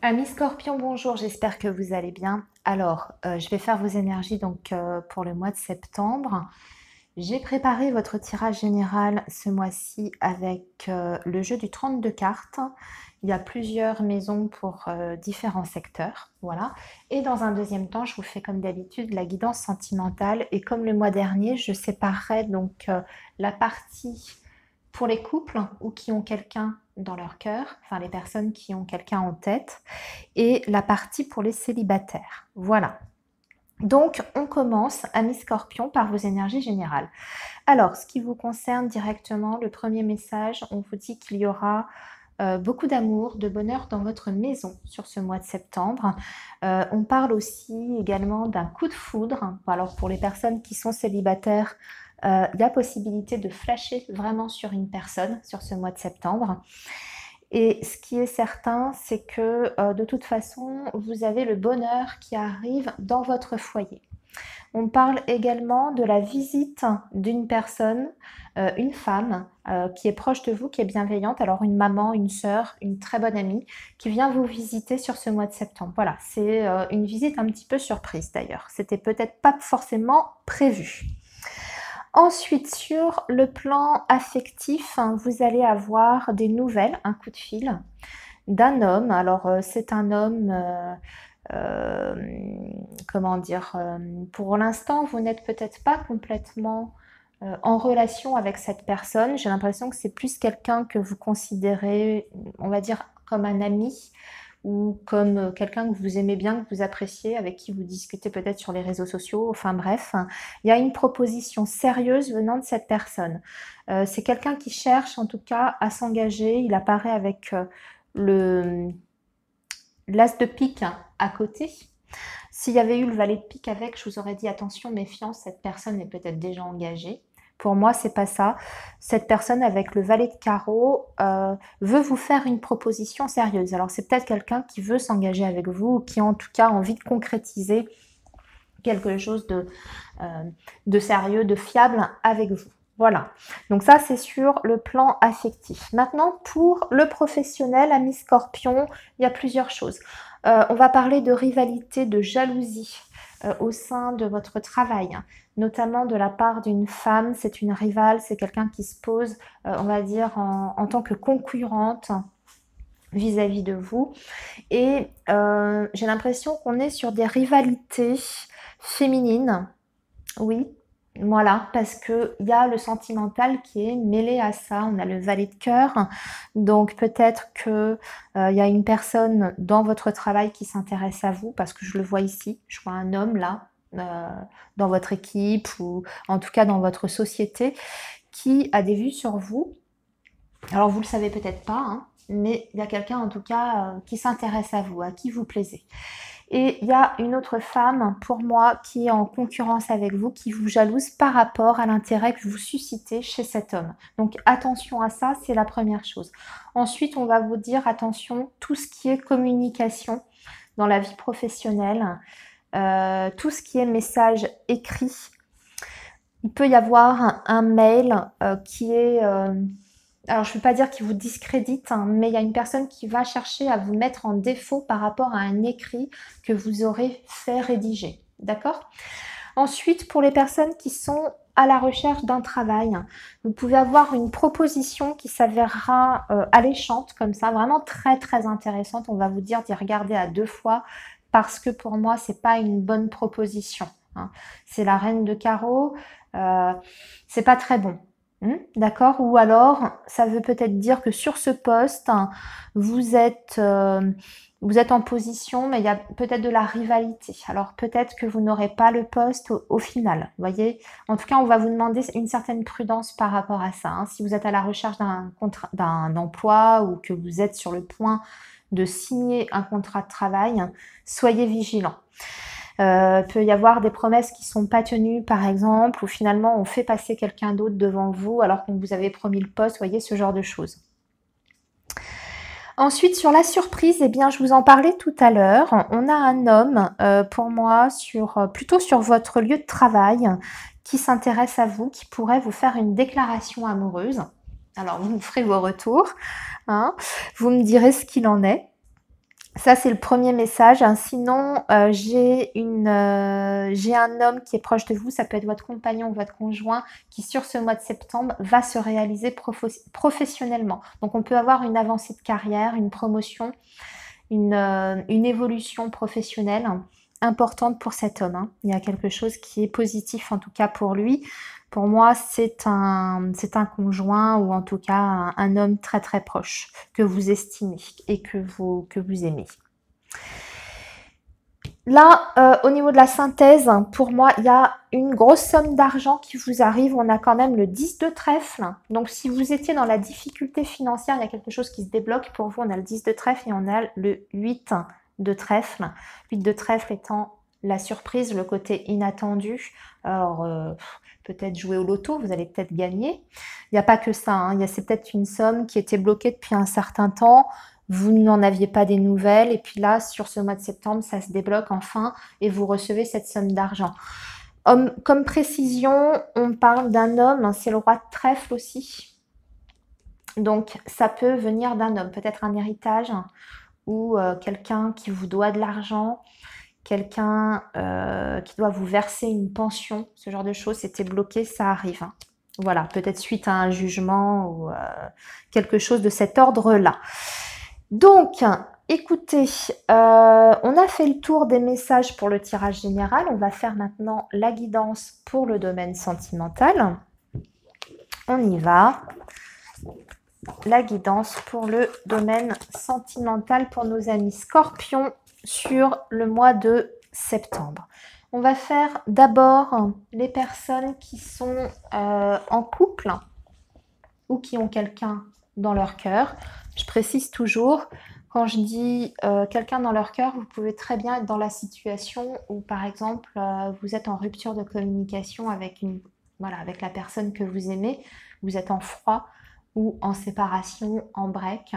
Amis Scorpion, bonjour, j'espère que vous allez bien. Alors, je vais faire vos énergies pour le mois de septembre. J'ai préparé votre tirage général ce mois-ci avec le jeu du 32 cartes. Il y a plusieurs maisons pour différents secteurs, voilà. Et dans un deuxième temps, je vous fais comme d'habitude la guidance sentimentale. Et comme le mois dernier, je séparerai la partie pour les couples ou qui ont quelqu'un dans leur cœur, enfin les personnes qui ont quelqu'un en tête, et la partie pour les célibataires. Voilà. Donc, on commence, amis Scorpion, par vos énergies générales. Alors, ce qui vous concerne directement, le premier message, on vous dit qu'il y aura beaucoup d'amour, de bonheur dans votre maison sur ce mois de septembre. On parle aussi également d'un coup de foudre. Alors, pour les personnes qui sont célibataires, il y a possibilité de flasher vraiment sur une personne sur ce mois de septembre. Et ce qui est certain, c'est que de toute façon, vous avez le bonheur qui arrive dans votre foyer. On parle également de la visite d'une personne, une femme qui est proche de vous, qui est bienveillante. Alors une maman, une sœur, une très bonne amie qui vient vous visiter sur ce mois de septembre. Voilà, c'est une visite un petit peu surprise d'ailleurs. C'était peut-être pas forcément prévu. Ensuite, sur le plan affectif, vous allez avoir des nouvelles, un coup de fil d'un homme. Alors, c'est un homme, comment dire, pour l'instant, vous n'êtes peut-être pas complètement en relation avec cette personne. J'ai l'impression que c'est plus quelqu'un que vous considérez, on va dire, comme un ami ou comme quelqu'un que vous aimez bien, que vous appréciez, avec qui vous discutez peut-être sur les réseaux sociaux, enfin bref, il y a une proposition sérieuse venant de cette personne. C'est quelqu'un qui cherche en tout cas à s'engager, il apparaît avec l'as de pique à côté. S'il y avait eu le valet de pique avec, je vous aurais dit attention, méfiance, cette personne est peut-être déjà engagée. Pour moi, c'est pas ça. Cette personne avec le valet de carreau veut vous faire une proposition sérieuse. Alors, c'est peut-être quelqu'un qui veut s'engager avec vous, ou qui a en tout cas envie de concrétiser quelque chose de sérieux, de fiable avec vous. Voilà. Donc ça, c'est sur le plan affectif. Maintenant, pour le professionnel, ami Scorpion, il y a plusieurs choses. On va parler de rivalité, de jalousie au sein de votre travail, notamment de la part d'une femme. C'est une rivale, c'est quelqu'un qui se pose, on va dire, en tant que concurrente vis-à-vis de vous. Et j'ai l'impression qu'on est sur des rivalités féminines. Oui, voilà, parce qu'il y a le sentimental qui est mêlé à ça. On a le valet de cœur. Donc peut-être qu'il y a une personne dans votre travail qui s'intéresse à vous, parce que je le vois ici. Je vois un homme là, dans votre équipe ou en tout cas dans votre société, qui a des vues sur vous. Alors vous le savez peut-être pas, hein, mais il y a quelqu'un en tout cas qui s'intéresse à vous, à qui vous plaisez. Et il y a une autre femme, pour moi, qui est en concurrence avec vous, qui vous jalouse par rapport à l'intérêt que vous suscitez chez cet homme. Donc attention à ça, c'est la première chose. Ensuite, on va vous dire, attention, tout ce qui est communication dans la vie professionnelle, tout ce qui est message écrit. Il peut y avoir un mail qui est... alors, je ne veux pas dire qu'il vous discrédite, hein, mais il y a une personne qui va chercher à vous mettre en défaut par rapport à un écrit que vous aurez fait rédiger. D'accord? Ensuite, pour les personnes qui sont à la recherche d'un travail, vous pouvez avoir une proposition qui s'avérera alléchante, comme ça, vraiment très très intéressante. On va vous dire d'y regarder à 2 fois, parce que pour moi, c'est pas une bonne proposition, hein. C'est la reine de carreau, c'est pas très bon. D'accord? Ou alors, ça veut peut-être dire que sur ce poste, vous êtes en position, mais il y a peut-être de la rivalité. Alors peut-être que vous n'aurez pas le poste au final. Vous voyez? En tout cas, on va vous demander une certaine prudence par rapport à ça, hein. Si vous êtes à la recherche d'un emploi ou que vous êtes sur le point de signer un contrat de travail, soyez vigilants. Peut y avoir des promesses qui ne sont pas tenues, par exemple, ou finalement on fait passer quelqu'un d'autre devant vous alors qu'on vous avait promis le poste, vous voyez, ce genre de choses. Ensuite, sur la surprise, eh bien, je vous en parlais tout à l'heure. On a un homme, pour moi, plutôt sur votre lieu de travail, qui s'intéresse à vous, qui pourrait vous faire une déclaration amoureuse. Alors, vous me ferez vos retours, hein. Vous me direz ce qu'il en est. Ça, c'est le premier message, hein. Sinon, j'ai un homme qui est proche de vous, ça peut être votre compagnon ou votre conjoint, qui sur ce mois de septembre va se réaliser professionnellement. Donc, on peut avoir une avancée de carrière, une promotion, une évolution professionnelle importante pour cet homme, hein. Il y a quelque chose qui est positif, en tout cas pour lui. Pour moi, c'est un conjoint ou en tout cas un homme très très proche que vous estimez et que vous aimez. Là, au niveau de la synthèse, pour moi, il y a une grosse somme d'argent qui vous arrive. On a quand même le 10 de trèfle. Donc, si vous étiez dans la difficulté financière, il y a quelque chose qui se débloque. Pour vous, on a le 10 de trèfle et on a le 8 de trèfle. 8 de trèfle étant la surprise, le côté inattendu. Alors, peut-être jouer au loto, vous allez peut-être gagner. Il n'y a pas que ça, hein. C'est peut-être une somme qui était bloquée depuis un certain temps. Vous n'en aviez pas des nouvelles et puis là, sur ce mois de septembre, ça se débloque enfin et vous recevez cette somme d'argent. Comme précision, on parle d'un homme, hein, c'est le roi de trèfle aussi. Donc, ça peut venir d'un homme, peut-être un héritage ou quelqu'un qui vous doit de l'argent, quelqu'un qui doit vous verser une pension, ce genre de choses, c'était bloqué, ça arrive, hein. Voilà, peut-être suite à un jugement ou quelque chose de cet ordre-là. Donc, écoutez, on a fait le tour des messages pour le tirage général. On va faire maintenant la guidance pour le domaine sentimental. On y va. La guidance pour le domaine sentimental pour nos amis Scorpions sur le mois de septembre. On va faire d'abord les personnes qui sont en couple ou qui ont quelqu'un dans leur cœur. Je précise toujours, quand je dis quelqu'un dans leur cœur, vous pouvez très bien être dans la situation où, par exemple, vous êtes en rupture de communication avec avec la personne que vous aimez, vous êtes en froid ou en séparation, en break.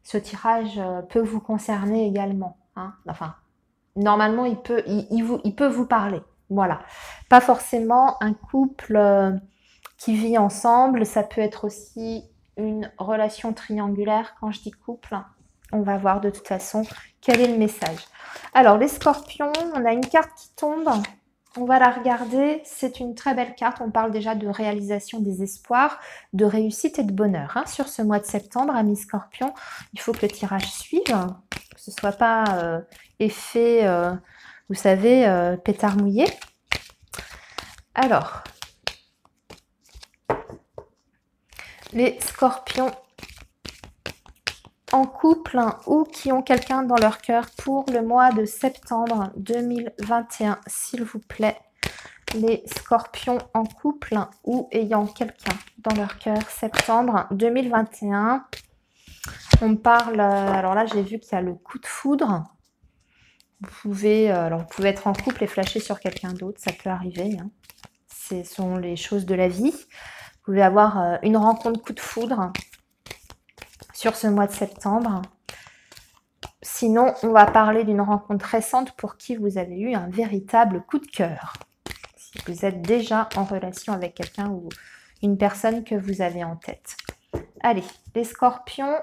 Ce tirage peut vous concerner également, hein. Enfin, normalement, il peut vous parler. Voilà. Pas forcément un couple qui vit ensemble, ça peut être aussi une relation triangulaire. Quand je dis couple, on va voir de toute façon quel est le message. Alors, les scorpions, on a une carte qui tombe. On va la regarder. C'est une très belle carte. On parle déjà de réalisation des espoirs, de réussite et de bonheur, hein. Sur ce mois de septembre, amis scorpions, il faut que le tirage suive, que ce ne soit pas effet, vous savez, pétard mouillé. Alors, les scorpions en couple ou qui ont quelqu'un dans leur cœur pour le mois de septembre 2021, s'il vous plaît. Les scorpions en couple ou ayant quelqu'un dans leur cœur, septembre 2021. On parle, alors là j'ai vu qu'il y a le coup de foudre. Vous pouvez être en couple et flasher sur quelqu'un d'autre, ça peut arriver, hein. Ce sont les choses de la vie. Vous pouvez avoir une rencontre coup de foudre sur ce mois de septembre. Sinon, on va parler d'une rencontre récente pour qui vous avez eu un véritable coup de cœur. Si vous êtes déjà en relation avec quelqu'un ou une personne que vous avez en tête. Allez, les scorpions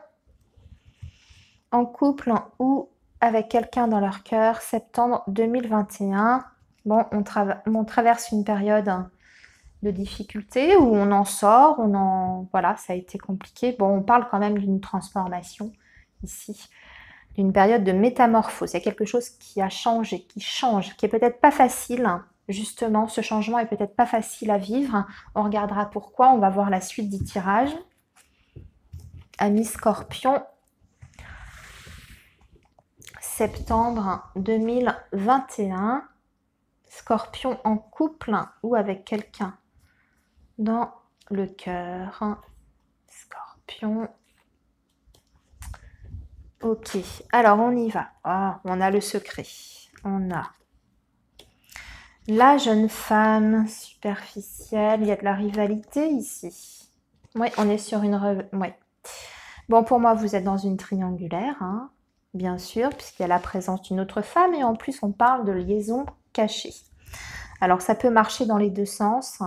en couple ou avec quelqu'un dans leur cœur, septembre 2021. Bon, on traverse une période de difficulté où on en sort, voilà, ça a été compliqué. Bon, on parle quand même d'une transformation ici, d'une période de métamorphose. Il y a quelque chose qui a changé, qui change, qui est peut-être pas facile. Justement, ce changement est peut-être pas facile à vivre. On regardera pourquoi. On va voir la suite du tirage. Amis Scorpion, septembre 2021. Scorpion en couple ou avec quelqu'un dans le cœur. Scorpion. Ok, alors on y va. Ah, on a le secret. On a la jeune femme superficielle. Il y a de la rivalité ici. Oui, on est sur une... Oui. Bon, pour moi, vous êtes dans une triangulaire, hein, bien sûr, puisqu'il y a la présence d'une autre femme. Et en plus, on parle de liaison cachée. Alors, ça peut marcher dans les deux sens.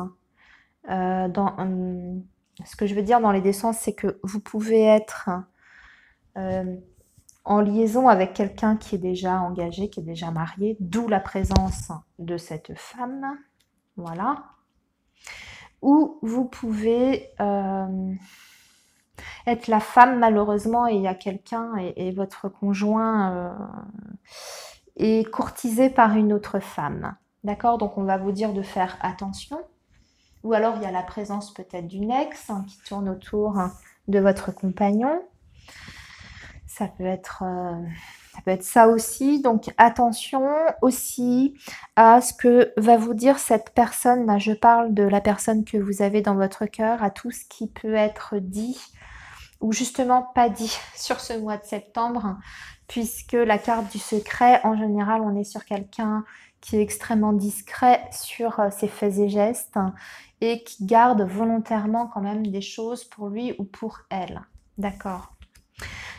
Ce que je veux dire dans les deux sens, c'est que vous pouvez être en liaison avec quelqu'un qui est déjà engagé, qui est déjà marié, d'où la présence de cette femme. Voilà. Ou vous pouvez être la femme malheureusement et il y a quelqu'un et votre conjoint est courtisé par une autre femme. D'accord? Donc on va vous dire de faire attention. Ou alors il y a la présence peut-être d'une ex qui tourne autour de votre compagnon. Ça peut être ça aussi. Donc attention aussi à ce que va vous dire cette personne. Là, je parle de la personne que vous avez dans votre cœur, à tout ce qui peut être dit ou justement pas dit sur ce mois de septembre, puisque la carte du secret, en général, on est sur quelqu'un qui est extrêmement discret sur ses faits et gestes et qui garde volontairement quand même des choses pour lui ou pour elle. D'accord.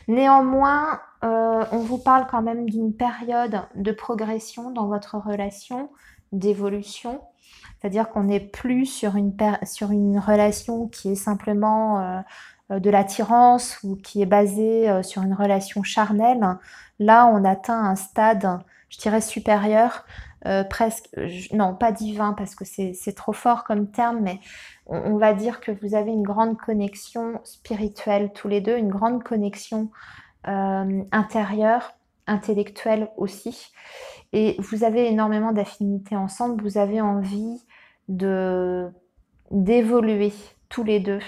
Néanmoins, on vous parle quand même d'une période de progression dans votre relation, d'évolution. C'est-à-dire qu'on n'est plus sur une relation qui est simplement de l'attirance ou qui est basée sur une relation charnelle. Là, on atteint un stade, je dirais, supérieur, presque, non, pas divin parce que c'est trop fort comme terme, mais on va dire que vous avez une grande connexion spirituelle tous les deux, une grande connexion intérieure, intellectuelle aussi. Et vous avez énormément d'affinités ensemble, vous avez envie d'évoluer tous les deux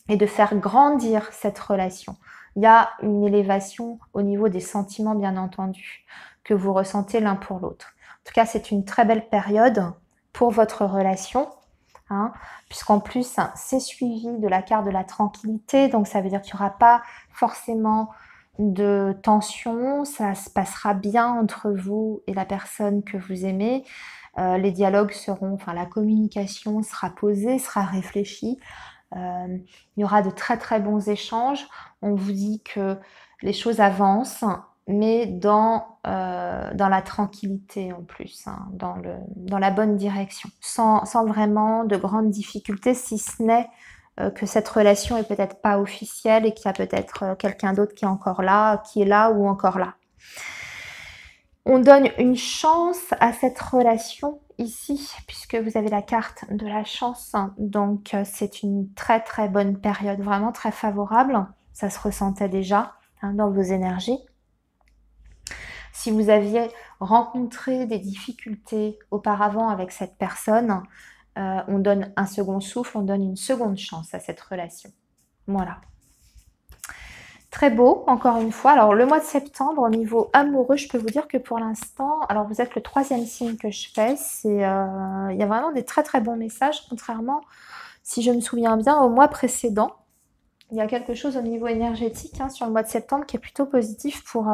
et de faire grandir cette relation. Il y a une élévation au niveau des sentiments, bien entendu, que vous ressentez l'un pour l'autre. En tout cas, c'est une très belle période pour votre relation, hein, puisqu'en plus, c'est suivi de la carte de la tranquillité, donc ça veut dire qu'il n'y aura pas forcément de tension, ça se passera bien entre vous et la personne que vous aimez. Les dialogues seront, enfin la communication sera posée, sera réfléchie. Il y aura de très très bons échanges. On vous dit que les choses avancent, mais dans la tranquillité en plus, hein, dans la bonne direction, sans vraiment de grandes difficultés, si ce n'est que cette relation est peut-être pas officielle et qu'il y a peut-être quelqu'un d'autre qui est encore là, qui est là ou encore là. On donne une chance à cette relation ici, puisque vous avez la carte de la chance. Donc, c'est une très très bonne période, vraiment très favorable. Ça se ressentait déjà hein, dans vos énergies. Si vous aviez rencontré des difficultés auparavant avec cette personne, on donne un second souffle, on donne une seconde chance à cette relation. Voilà. Très beau, encore une fois. Alors, le mois de septembre, au niveau amoureux, je peux vous dire que pour l'instant, alors vous êtes le 3e signe que je fais, il y a vraiment des très très bons messages, contrairement, si je me souviens bien, au mois précédent. Il y a quelque chose au niveau énergétique hein, sur le mois de septembre qui est plutôt positif pour...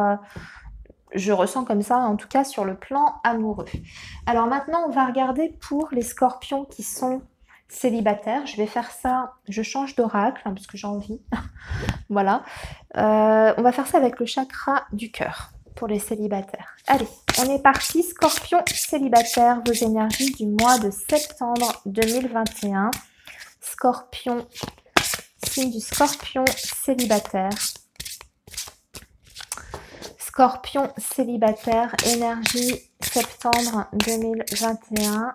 je ressens comme ça, en tout cas, sur le plan amoureux. Alors maintenant, on va regarder pour les scorpions qui sont célibataires. Je vais faire ça, je change d'oracle, hein, parce que j'ai envie. Voilà. On va faire ça avec le chakra du cœur pour les célibataires. Allez, on est parti. Scorpion célibataire, vos énergies du mois de septembre 2021. Scorpion, signe du scorpion célibataire. Scorpion célibataire, énergie septembre 2021.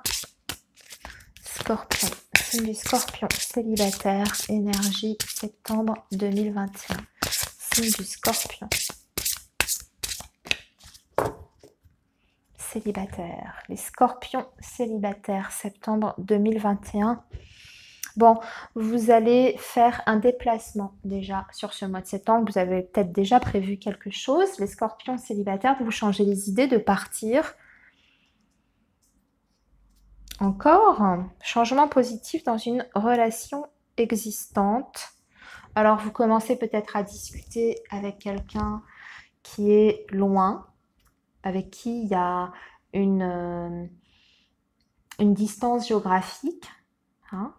Scorpion, signe du scorpion célibataire, énergie septembre 2021. Signe du scorpion célibataire. Les scorpions célibataires, septembre 2021. Bon, vous allez faire un déplacement déjà sur ce mois de septembre. Vous avez peut-être déjà prévu quelque chose. Les scorpions célibataires, vous changez les idées de partir. Encore, changement positif dans une relation existante. Alors, vous commencez peut-être à discuter avec quelqu'un qui est loin, avec qui il y a une distance géographique. Hein,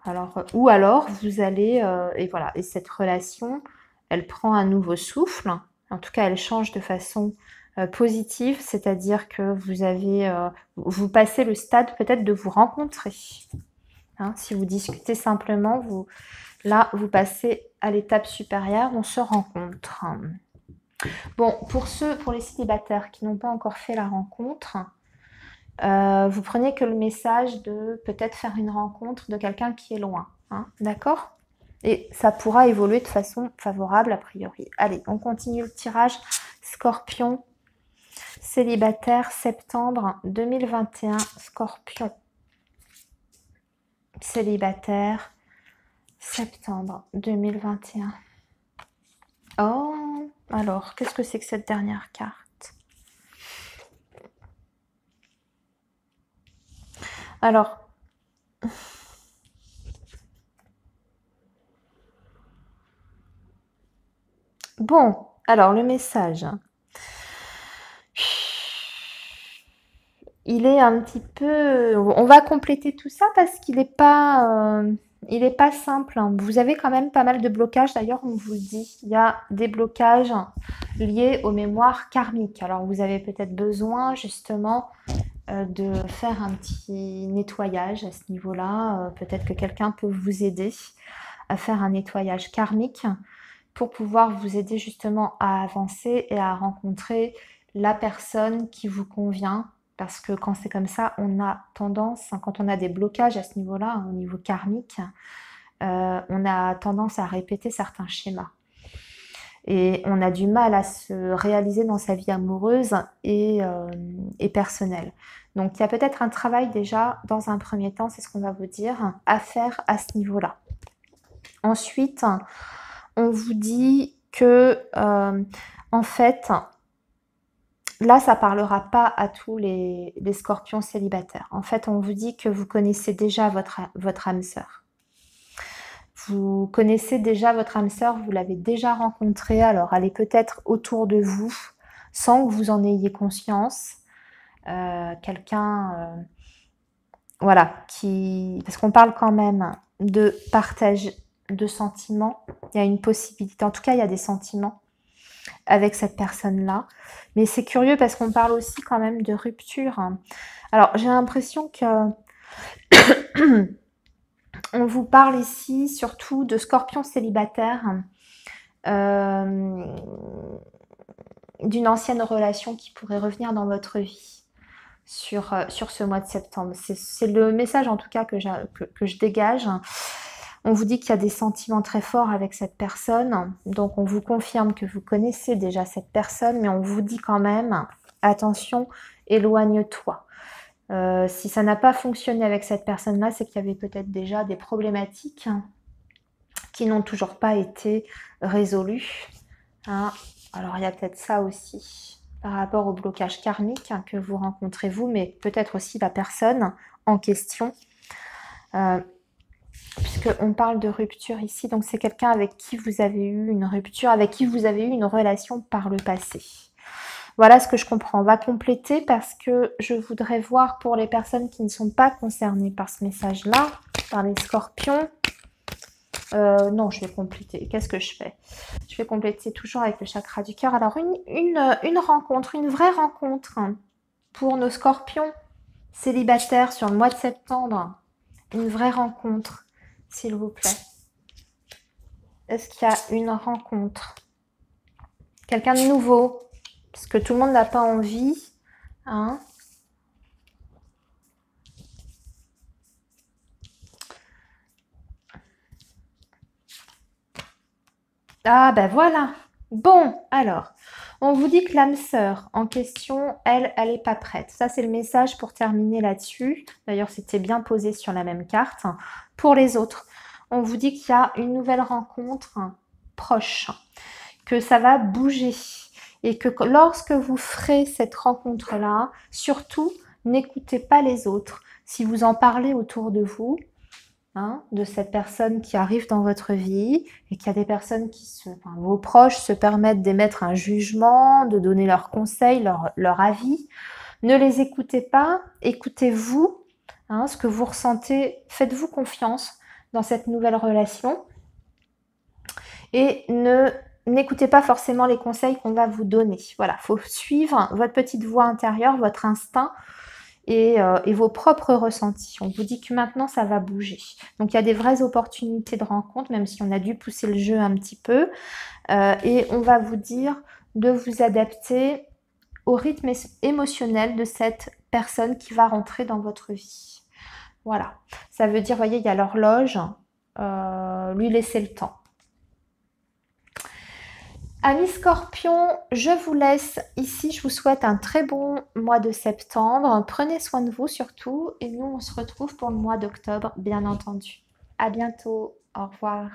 ou alors, vous allez... et voilà, et cette relation, elle prend un nouveau souffle. En tout cas, elle change de façon positive, c'est-à-dire que vous passez le stade peut-être de vous rencontrer. Hein, si vous discutez simplement, là, vous passez à l'étape supérieure, on se rencontre. Bon, pour les célibataires qui n'ont pas encore fait la rencontre, vous prenez que le message de peut-être faire une rencontre de quelqu'un qui est loin, hein, d'accord? Et ça pourra évoluer de façon favorable a priori. Allez, on continue le tirage. Scorpion, célibataire, septembre 2021. Scorpion, célibataire, septembre 2021. Oh, alors, qu'est-ce que c'est que cette dernière carte? Alors, bon, alors le message. Il est un petit peu... On va compléter tout ça parce qu'il n'est pas, il est pas simple, hein. Vous avez quand même pas mal de blocages. D'ailleurs, on vous le dit, il y a des blocages liés aux mémoires karmiques. Alors, vous avez peut-être besoin justement de faire un petit nettoyage à ce niveau-là. Peut-être que quelqu'un peut vous aider à faire un nettoyage karmique pour pouvoir vous aider justement à avancer et à rencontrer la personne qui vous convient. Parce que quand c'est comme ça, on a tendance, quand on a des blocages à ce niveau-là, au niveau karmique, on a tendance à répéter certains schémas. Et on a du mal à se réaliser dans sa vie amoureuse et personnelle. Donc il y a peut-être un travail déjà, dans un premier temps, c'est ce qu'on va vous dire, à faire à ce niveau-là. Ensuite, on vous dit que, en fait, là, ça parlera pas à tous les scorpions célibataires. En fait, on vous dit que vous connaissez déjà votre âme sœur. Vous connaissez déjà votre âme sœur, vous l'avez déjà rencontrée, alors elle est peut-être autour de vous, sans que vous en ayez conscience. Quelqu'un, voilà, parce qu'on parle quand même de partage de sentiments. Il y a une possibilité, en tout cas, il y a des sentiments avec cette personne-là. Mais c'est curieux parce qu'on parle aussi quand même de rupture. Alors, j'ai l'impression que on vous parle ici surtout de scorpion célibataire, d'une ancienne relation qui pourrait revenir dans votre vie sur ce mois de septembre. C'est le message en tout cas que je dégage. On vous dit qu'il y a des sentiments très forts avec cette personne, donc on vous confirme que vous connaissez déjà cette personne, mais on vous dit quand même, attention, éloigne-toi. Si ça n'a pas fonctionné avec cette personne-là, c'est qu'il y avait peut-être déjà des problématiques qui n'ont toujours pas été résolues. Hein. Alors il y a peut-être ça aussi par rapport au blocage karmique que vous rencontrez vous, mais peut-être aussi la personne en question. Puisqu'on parle de rupture ici, donc c'est quelqu'un avec qui vous avez eu une rupture, avec qui vous avez eu une relation par le passé. Voilà ce que je comprends. On va compléter parce que je voudrais voir pour les personnes qui ne sont pas concernées par ce message-là, par les scorpions. Non, je vais compléter. Qu'est-ce que je fais? Je vais compléter toujours avec le chakra du cœur. Alors, une rencontre, une vraie rencontre pour nos scorpions célibataires sur le mois de septembre. Une vraie rencontre, s'il vous plaît. Est-ce qu'il y a une rencontre? Quelqu'un de nouveau? Parce que tout le monde n'a pas envie. Hein? Ah ben voilà. Bon, alors, on vous dit que l'âme sœur en question, elle n'est pas prête. Ça, c'est le message pour terminer là-dessus. D'ailleurs, c'était bien posé sur la même carte. Pour les autres, on vous dit qu'il y a une nouvelle rencontre proche, que ça va bouger. Et que lorsque vous ferez cette rencontre-là, surtout, n'écoutez pas les autres. Si vous en parlez autour de vous, hein, de cette personne qui arrive dans votre vie et qu'il y a des personnes vos proches se permettent d'émettre un jugement, de donner leurs conseils, leur avis. Ne les écoutez pas, écoutez-vous, hein, ce que vous ressentez, faites-vous confiance dans cette nouvelle relation et n'écoutez pas forcément les conseils qu'on va vous donner. Voilà, il faut suivre votre petite voix intérieure, votre instinct, et vos propres ressentis. On vous dit que maintenant, ça va bouger. Donc, il y a des vraies opportunités de rencontre, même si on a dû pousser le jeu un petit peu. Et on va vous dire de vous adapter au rythme émotionnel de cette personne qui va rentrer dans votre vie. Voilà, ça veut dire, voyez, il y a l'horloge, lui laisser le temps. Amis Scorpion, je vous laisse ici. Je vous souhaite un très bon mois de septembre. Prenez soin de vous surtout. Et nous, on se retrouve pour le mois d'octobre, bien entendu. À bientôt. Au revoir.